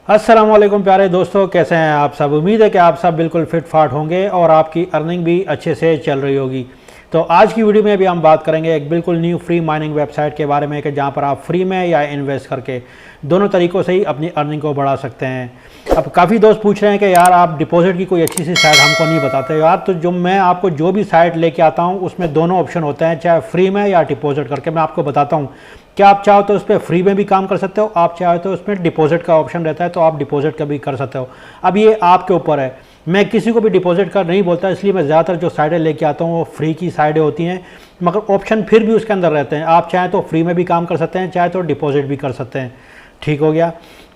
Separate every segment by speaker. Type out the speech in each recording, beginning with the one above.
Speaker 1: अस्सलाम वालेकुम प्यारे दोस्तों, कैसे हैं आप सब। उम्मीद है कि आप सब बिल्कुल फिट फाट होंगे और आपकी अर्निंग भी अच्छे से चल रही होगी। तो आज की वीडियो में भी हम बात करेंगे एक बिल्कुल न्यू फ्री माइनिंग वेबसाइट के बारे में कि जहां पर आप फ्री में या इन्वेस्ट करके दोनों तरीक़ों से ही अपनी अर्निंग को बढ़ा सकते हैं। अब काफ़ी दोस्त पूछ रहे हैं कि यार आप डिपॉजिट की कोई अच्छी सी साइट हमको नहीं बताते। यार तो मैं आपको जो भी साइट लेके आता हूँ उसमें दोनों ऑप्शन होते हैं, चाहे फ्री में या डिपॉजिट करके। मैं आपको बताता हूँ क्या आप चाहो तो उस पर फ्री में भी काम कर सकते हो, आप चाहो तो उसमें डिपॉजिट का ऑप्शन रहता है तो आप डिपॉजिट का भी कर सकते हो। अब ये आपके ऊपर है। मैं किसी को भी डिपॉजिट का नहीं बोलता, इसलिए मैं ज़्यादातर जो साइटें लेके आता हूँ वो फ्री की साइटें होती हैं, मगर ऑप्शन फिर भी उसके अंदर रहते हैं। आप चाहें तो फ्री में भी काम कर सकते हैं, चाहे तो डिपॉजिट भी कर सकते हैं। ठीक हो गया।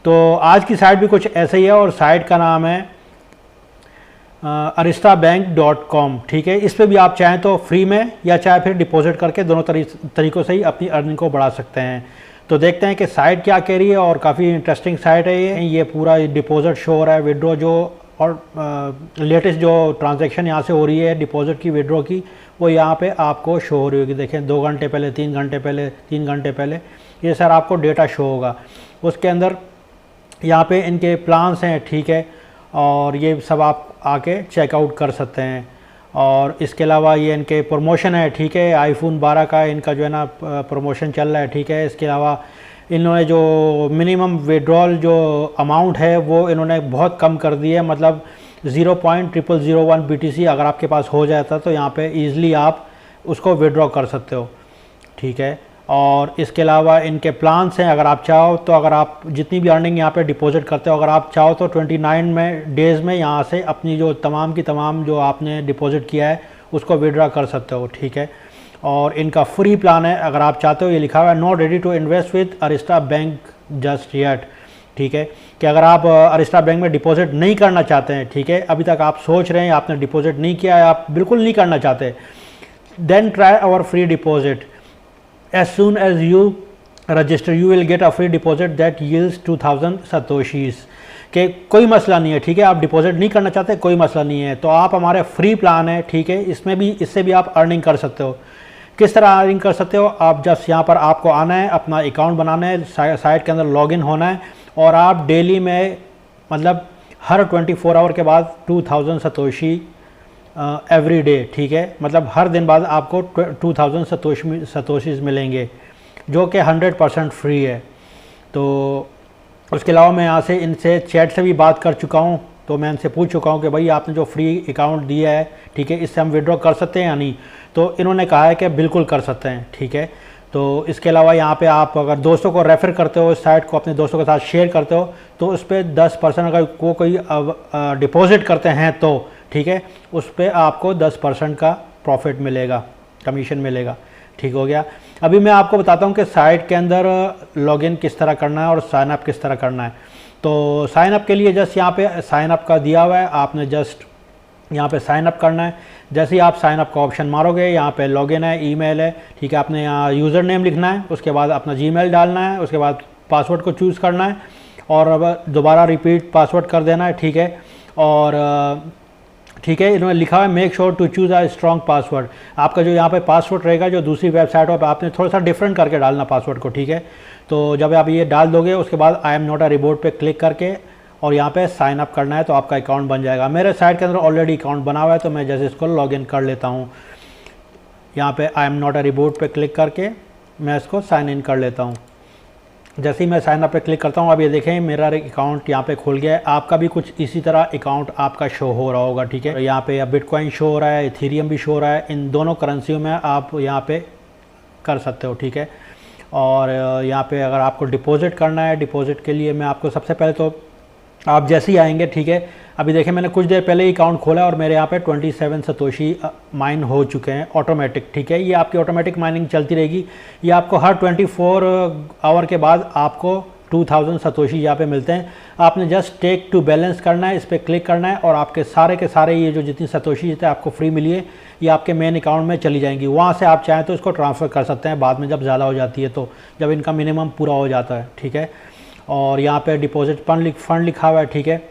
Speaker 1: तो आज की साइट भी कुछ ऐसे ही है और साइट का नाम है aristabank.com। ठीक है, इस पर भी आप चाहें तो फ्री में या चाहे फिर डिपॉजिट करके दोनों तरीक़ों से ही अपनी अर्निंग को बढ़ा सकते हैं। तो देखते हैं कि साइट क्या कह रही है और काफ़ी इंटरेस्टिंग साइट है ये पूरा डिपॉजिट शो हो रहा है, विड्रॉ जो और लेटेस्ट जो ट्रांजैक्शन यहाँ से हो रही है डिपॉजिट की विड्रॉ की वो यहाँ पे आपको शो हो रही होगी। देखें 2 घंटे पहले, 3 घंटे पहले, 3 घंटे पहले, ये सर आपको डेटा शो होगा। उसके अंदर यहाँ पे इनके प्लान्स हैं, ठीक है, और ये सब आप आके चेकआउट कर सकते हैं। और इसके अलावा ये इनके प्रमोशन है, ठीक है, आईफोन 12 का इनका जो है ना प्रमोशन चल रहा है, ठीक है। इसके अलावा इन्होंने जो मिनिमम विड्रॉल जो अमाउंट है वो इन्होंने बहुत कम कर दी है, मतलब 0.0001 BTC अगर आपके पास हो जाता तो यहाँ पे ईज़िली आप उसको विड्रॉ कर सकते हो, ठीक है। और इसके अलावा इनके प्लान्स हैं, अगर आप चाहो तो, अगर आप जितनी भी अर्निंग यहाँ पे डिपॉजिट करते हो, अगर आप चाहो तो 29 डेज़ में यहाँ से अपनी जो तमाम की तमाम जो आपने डिपॉजिट किया है उसको विड्रॉ कर सकते हो, ठीक है। और इनका फ्री प्लान है, अगर आप चाहते हो, ये लिखा हुआ है not ready to invest with Arista bank just yet, ठीक है, कि अगर आप अरिस्टा बैंक में डिपॉजिट नहीं करना चाहते हैं, ठीक है, अभी तक आप सोच रहे हैं, आपने डिपॉजिट नहीं किया है, आप बिल्कुल नहीं करना चाहते, then try our free deposit as soon as you register you will get a free deposit that yields 2000 satoshis। कि कोई मसला नहीं है, ठीक है, आप डिपॉजिट नहीं करना चाहते कोई मसला नहीं है, तो आप हमारे फ्री प्लान है, ठीक है, इससे भी आप अर्निंग कर सकते हो। किस तरह अर्निंग कर सकते हो, आप जस्ट यहाँ पर आपको आना है, अपना अकाउंट बनाना है, साइट के अंदर लॉगिन होना है और आप डेली में मतलब हर 24 आवर के बाद 2000 सतोशी एवरी डे, ठीक है, मतलब हर दिन बाद आपको 2000 सतोशीज़ मिलेंगे जो कि 100% फ्री है। तो उसके अलावा मैं यहाँ से इनसे चैट से भी बात कर चुका हूँ, तो मैं इनसे पूछ चुका हूँ कि भाई आपने जो फ्री अकाउंट दिया है, ठीक है, इससे हम विड्रॉ कर सकते हैं या नहीं, तो इन्होंने कहा है कि बिल्कुल कर सकते हैं, ठीक है। तो इसके अलावा यहाँ पे आप अगर दोस्तों को रेफ़र करते हो, इस साइट को अपने दोस्तों के साथ शेयर करते हो, तो उस पर 10% अगर वो कोई डिपॉजिट करते हैं तो, ठीक है, उस पर आपको 10% का प्रॉफिट मिलेगा, कमीशन मिलेगा। ठीक हो गया। अभी मैं आपको बताता हूँ कि साइट के अंदर लॉगिन किस तरह करना है और साइन अप किस तरह करना है। तो साइन अप के लिए जस्ट यहाँ पे साइन अप का दिया हुआ है, आपने जस्ट यहाँ पे साइन अप करना है। जैसे ही आप साइन अप का ऑप्शन मारोगे, यहाँ पे लॉगिन है, ईमेल है, ठीक है, आपने यहाँ यूज़र नेम लिखना है, उसके बाद अपना जीमेल डालना है, उसके बाद पासवर्ड को चूज़ करना है और अब दोबारा रिपीट पासवर्ड कर देना है, ठीक है। और ठीक है, इन्होंने लिखा है make sure to choose a strong password. आपका जो यहाँ पे पासवर्ड रहेगा जो दूसरी वेबसाइटों पे आपने थोड़ा सा डिफरेंट करके डालना पासवर्ड को, ठीक है। तो जब आप ये डाल दोगे उसके बाद आई एम नॉट अ रिबोट पे क्लिक करके और यहाँ पे साइन अप करना है, तो आपका अकाउंट बन जाएगा। मेरे साइट के अंदर ऑलरेडी अकाउंट बना हुआ है, तो मैं जैसे इसको लॉगिन कर लेता हूँ। यहाँ पे आई एम नॉट अ रिबोट पे क्लिक करके मैं इसको साइन इन कर लेता हूँ। जैसे ही मैं साइन अप पे क्लिक करता हूँ, अब ये देखें मेरा अकाउंट यहाँ पे खुल गया है। आपका भी कुछ इसी तरह अकाउंट आपका शो हो रहा होगा, ठीक है। यहाँ पे बिटकॉइन शो हो रहा है, इथेरियम भी शो हो रहा है, इन दोनों करेंसियों में आप यहाँ पे कर सकते हो, ठीक है। और यहाँ पे अगर आपको डिपॉजिट करना है, डिपॉजिट के लिए मैं आपको सबसे पहले तो आप जैसे ही आएंगे, ठीक है, अभी देखें मैंने कुछ देर पहले ही अकाउंट खोला और मेरे यहाँ पे 27 सतोशी माइन हो चुके हैं ऑटोमेटिक, ठीक है। ये आपकी ऑटोमेटिक माइनिंग चलती रहेगी। ये आपको हर 24 आवर के बाद आपको 2000 सतोशी यहाँ पे मिलते हैं। आपने जस्ट टेक टू बैलेंस करना है, इस पर क्लिक करना है और आपके सारे के सारे ये जो जितनी सतोशी थे आपको फ्री मिली है, ये आपके मेन अकाउंट में चली जाएंगी। वहाँ से आप चाहें तो इसको ट्रांसफ़र कर सकते हैं बाद में जब ज़्यादा हो जाती है, तो जब इनका मिनिमम पूरा हो जाता है, ठीक है। और यहाँ पे डिपॉजिट फंड लिखा हुआ है, ठीक है,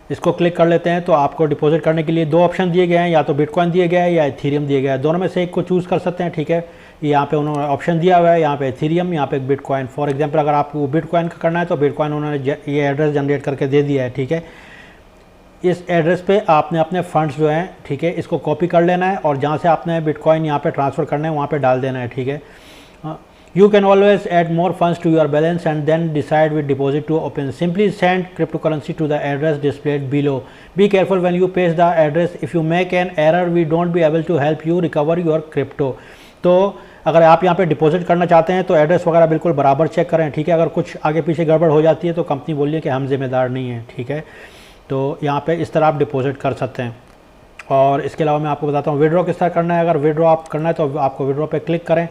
Speaker 1: इसको क्लिक कर लेते हैं। तो आपको डिपॉजिट करने के लिए 2 ऑप्शन दिए गए हैं, या तो बिटकॉइन दिए गया है या इथेरियम दिए गया है, दोनों में से एक को चूज़ कर सकते हैं, ठीक है। यहाँ पे उन्होंने ऑप्शन दिया हुआ है, यहाँ पे इथेरियम, यहाँ पे बिटकॉइन। फॉर एग्जांपल अगर आपको बिटकॉइन का करना है तो बिटकॉइन उन्होंने ये एड्रेस जनरेट करके दे दिया है, ठीक है। इस एड्रेस पे आपने अपने फंड्स जो हैं, ठीक है, इसको कॉपी कर लेना है और जहाँ से आपने बिटकॉइन यहाँ पे ट्रांसफ़र करना है वहाँ पे डाल देना है, ठीक है। You can always add more funds to your balance and then decide which deposit to open. Simply send cryptocurrency to the address displayed below. Be careful when you paste the address. If you make an error, we don't be able to help you recover your crypto. तो अगर आप यहाँ पे deposit करना चाहते हैं तो address वगैरह बिल्कुल बराबर चेक करें, ठीक है। अगर कुछ आगे पीछे गड़बड़ हो जाती है तो कंपनी बोलिए है कि हम जिम्मेदार नहीं हैं, ठीक है। तो यहाँ पे इस तरह आप डिपॉजिट कर सकते हैं। और इसके अलावा मैं आपको बताता हूँ विड्रॉ किस तरह करना है। अगर विड्रॉ आप करना है तो आपको विड्रॉ पे क्लिक करें।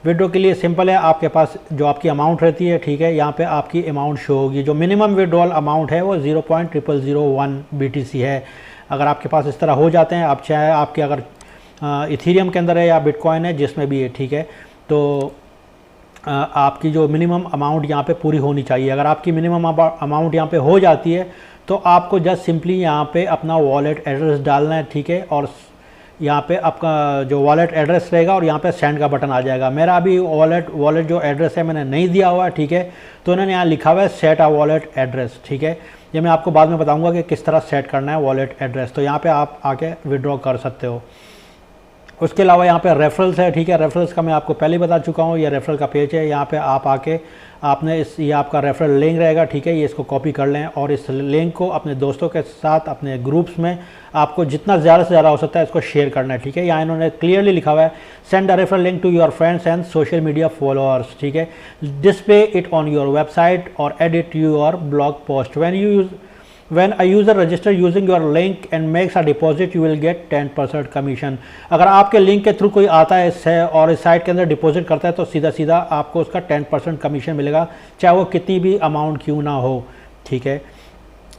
Speaker 1: विड्रॉ के लिए सिंपल है, आपके पास जो आपकी अमाउंट रहती है, ठीक है, यहाँ पे आपकी अमाउंट शो होगी। जो मिनिमम विड्रॉल अमाउंट है वो 0.0001 BTC है। अगर आपके पास इस तरह हो जाते हैं, आप चाहे आपके अगर इथेरियम के अंदर है या बिटकॉइन है, जिसमें भी है, ठीक है, तो आपकी जो मिनिमम अमाउंट यहाँ पे पूरी होनी चाहिए। अगर आपकी मिनिमम अमाउंट यहाँ पे हो जाती है तो आपको जस्ट सिंपली यहाँ पे अपना वॉलेट एड्रेस डालना है, ठीक है। और यहाँ पे आपका जो वॉलेट एड्रेस रहेगा और यहाँ पे सेंड का बटन आ जाएगा। मेरा अभी वॉलेट जो एड्रेस है मैंने नहीं दिया हुआ है, ठीक है, तो उन्होंने यहाँ लिखा हुआ है सेट अ वॉलेट एड्रेस, ठीक है। ये मैं आपको बाद में बताऊँगा कि किस तरह सेट करना है वॉलेट एड्रेस। तो यहाँ पे आप आके विड्रॉ कर सकते हो। उसके अलावा यहाँ पे रेफरल्स है, ठीक है। रेफरल्स का मैं आपको पहले ही बता चुका हूँ, ये रेफरल का पेज है। यहाँ पे आप आके आपने ये आपका रेफरल लिंक रहेगा, ठीक है, ये इसको कॉपी कर लें और इस लिंक को अपने दोस्तों के साथ अपने ग्रुप्स में आपको जितना ज़्यादा से ज़्यादा हो सकता है इसको शेयर करना है, ठीक है। यहाँ इन्होंने क्लियरली लिखा हुआ है send a referral link to your friends and social media followers, ठीक है। Display it on your website और edit your blog post. When a user register using your link and makes a deposit, you will get 10% commission. अगर आपके link के through कोई आता है और इस साइट के अंदर डिपॉजिट करता है तो सीधा सीधा आपको उसका 10% कमीशन मिलेगा, चाहे वो कितनी भी अमाउंट क्यों ना हो, ठीक है।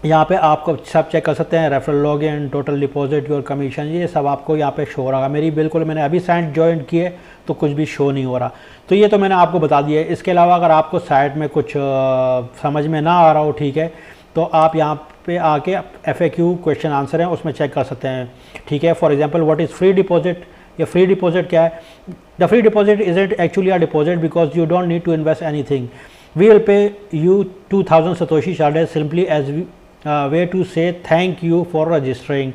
Speaker 1: यहाँ पे आपको सब चेक कर सकते हैं, referral login, total deposit, your commission, ये सब आपको यहाँ पे शो हो रहा है। मेरी बिल्कुल मैंने अभी साइट ज्वाइन की है तो कुछ भी शो नहीं हो रहा। तो ये तो मैंने आपको बता दिया है। इसके अलावा अगर आपको साइट में कुछ समझ में ना आ रहा हो, ठीक है, तो आप यहाँ पे आके FAQ क्वेश्चन आंसर हैं उसमें चेक कर सकते हैं, ठीक है। For example what is free deposit, ये फ्री डिपॉजिट क्या है? The free deposit isn't actually a deposit because you don't need to invest anything. We will pay you 2000 satoshi charges simply as way to say thank you for registering.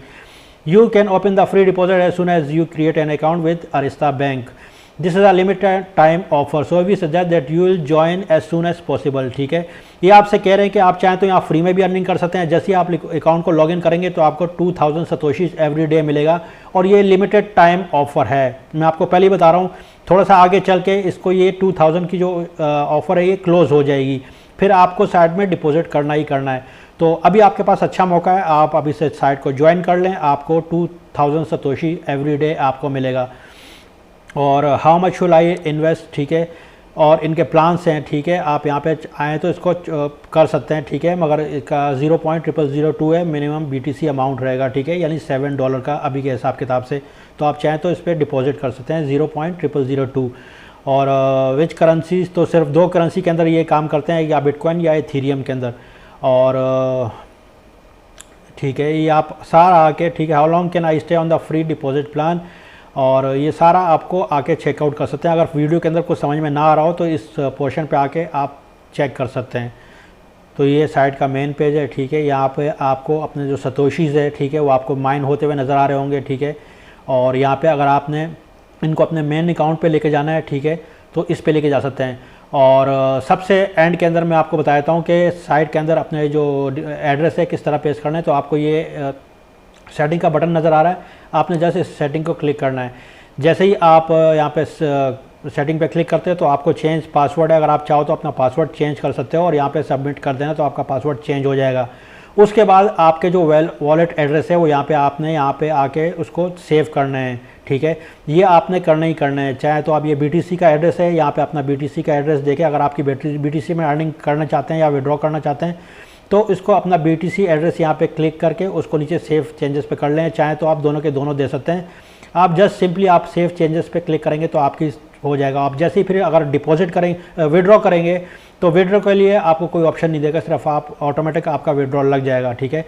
Speaker 1: You can open the free deposit as soon as you create an account with Arista Bank. This is a limited time offer, so we suggest that you will join as soon as possible, ठीक है। ये आपसे कह रहे हैं कि आप चाहें तो यहाँ फ्री में भी अर्निंग कर सकते हैं। जैसे ही आप अकाउंट को लॉगिन करेंगे तो आपको 2000 सतोशीज एवरी डे मिलेगा और ये लिमिटेड टाइम ऑफर है। मैं आपको पहले ही बता रहा हूँ, थोड़ा सा आगे चल के इसको ये 2000 की जो ऑफ़र है ये क्लोज़ हो जाएगी, फिर आपको साइट में डिपॉजिट करना ही करना है। तो अभी आपके पास अच्छा मौका है, आप अभी से साइट को ज्वाइन कर लें, आपको 2000 सतोशी एवरी डे आपको मिलेगा। और how much should I invest, ठीक है, और इनके प्लान्स हैं, ठीक है। आप यहाँ पे आएँ तो इसको कर सकते हैं, ठीक है, मगर इसका 0.0002 है मिनिमम BTC अमाउंट रहेगा, ठीक है, यानी $7 का अभी के हिसाब किताब से। तो आप चाहें तो इस पर डिपॉजिट कर सकते हैं 0.0002। और विच करेंसीज, तो सिर्फ 2 करेंसी के अंदर ये काम करते हैं, या बिटकॉइन या इथेरियम के अंदर। और ठीक है, ये आप सारा आके, ठीक है, how long can I stay on the free deposit plan, और ये सारा आपको आके चेकआउट कर सकते हैं। अगर वीडियो के अंदर कुछ समझ में ना आ रहा हो तो इस पोर्शन पे आके आप चेक कर सकते हैं। तो ये साइट का मेन पेज है, ठीक है। यहाँ पे आपको अपने जो सतोशीज़ है, ठीक है, वो आपको माइन होते हुए नज़र आ रहे होंगे, ठीक है। और यहाँ पे अगर आपने इनको अपने मेन अकाउंट पे लेके जाना है, ठीक है, तो इस पे लेके जा सकते हैं। और सबसे एंड के अंदर मैं आपको बताता हूँ कि साइट के अंदर अपने जो एड्रेस है किस तरह पेश करना है। तो आपको ये सेटिंग का बटन नज़र आ रहा है, आपने जैसे इस सेटिंग को क्लिक करना है। जैसे ही आप यहाँ पे सेटिंग पे क्लिक करते हैं तो आपको चेंज पासवर्ड है, अगर आप चाहो तो अपना पासवर्ड चेंज कर सकते हो और यहाँ पे सबमिट कर देना तो आपका पासवर्ड चेंज हो जाएगा। उसके बाद आपके जो वॉलेट एड्रेस है वो यहाँ पे आके उसको सेव करना है, ठीक है। ये आपने करना ही करना है, चाहे तो आप ये BTC का एड्रेस है, यहाँ पे अपना BTC का एड्रेस देके अगर आपकी BTC में अर्निंग करना चाहते हैं या विड्रॉ करना चाहते हैं तो इसको अपना BTC एड्रेस यहाँ पे क्लिक करके उसको नीचे सेव चेंजेस पे कर लें। चाहे तो आप दोनों के दोनों दे सकते हैं। आप जस्ट सिंपली आप सेव चेंजेस पे क्लिक करेंगे तो आपकी हो जाएगा। आप जैसे ही फिर अगर डिपॉजिट करेंगे, विड्रॉ करेंगे, तो विड्रॉ के लिए आपको कोई ऑप्शन नहीं देगा, सिर्फ आप ऑटोमेटिक आपका विड्रॉ लग जाएगा, ठीक है।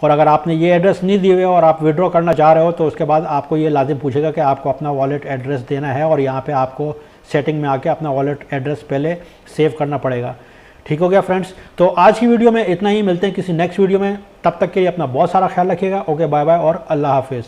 Speaker 1: और अगर आपने ये एड्रेस नहीं दिए हुए और आप विड्रॉ करना चाह रहे हो तो उसके बाद आपको ये लाजिम पूछेगा कि आपको अपना वॉलेट एड्रेस देना है और यहाँ पे आपको सेटिंग में आके अपना वॉलेट एड्रेस पहले सेव करना पड़ेगा। ठीक हो गया फ्रेंड्स, तो आज की वीडियो में इतना ही। मिलते हैं किसी नेक्स्ट वीडियो में, तब तक के लिए अपना बहुत सारा ख्याल रखिएगा। ओके, बाय बाय और अल्लाह हाफिज़।